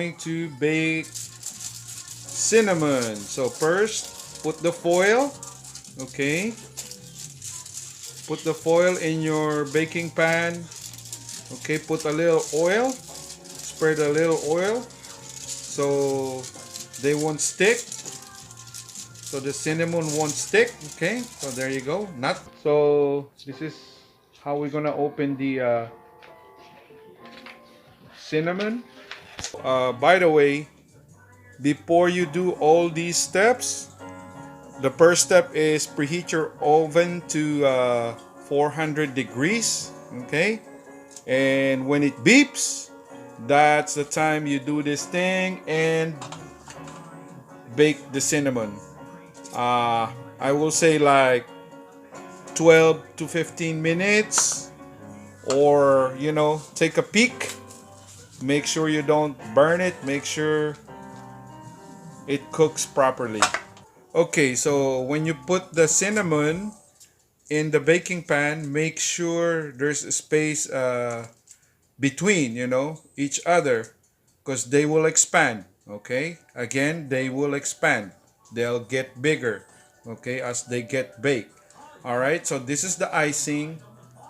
going to bake cinnamon. So first, put the foil. Okay. Put the foil in your baking pan. Okay, put a little oil. Spread a little oil so they won't stick. So the cinnamon won't stick. Okay, so there you go. Not so. This is how we're gonna open the cinnamon. By the way, before you do all these steps, the first step is preheat your oven to 400 degrees. Okay, and when it beeps, that's the time you do this thing and bake the cinnamon. I will say like 12 to 15 minutes, or take a peek. Make sure you don't burn it. Make sure it cooks properly. Okay, so when you put the cinnamon in the baking pan, make sure there's a space between each other, because they will expand. Okay, again, they will expand. They'll get bigger, okay, as they get baked. All right, so this is the icing.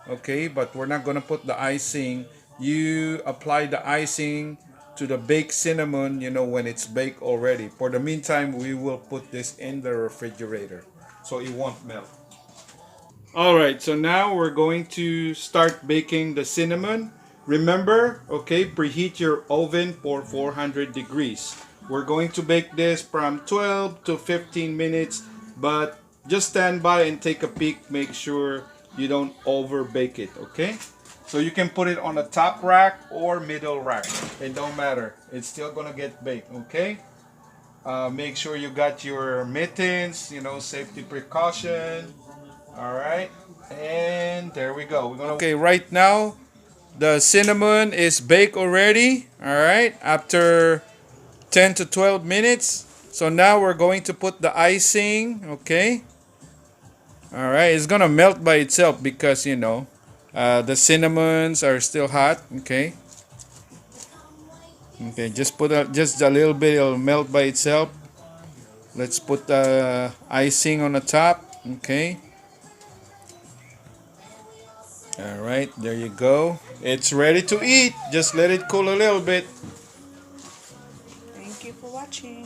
Okay, but we're not gonna put the icing. You apply the icing to the baked cinnamon when it's baked already. For the meantime, we will put this in the refrigerator so it won't melt. All right, so now we're going to start baking the cinnamon. Remember, okay, preheat your oven for 400 degrees. We're going to bake this from 12 to 15 minutes, but just stand by and take a peek. Make sure you don't over bake it, okay? So you can put it on the top rack or middle rack. It don't matter. It's still gonna get baked, okay? Make sure you got your mittens, safety precaution. All right, and there we go. Okay, right now the cinnamon is baked already. All right, after 10 to 12 minutes. So now we're going to put the icing. Okay. All right, it's gonna melt by itself because the cinnamons are still hot. Okay. Okay, just put just a little bit. It'll melt by itself. Let's put the icing on the top. Okay. All right, there you go. It's ready to eat. Just let it cool a little bit. Thank you for watching.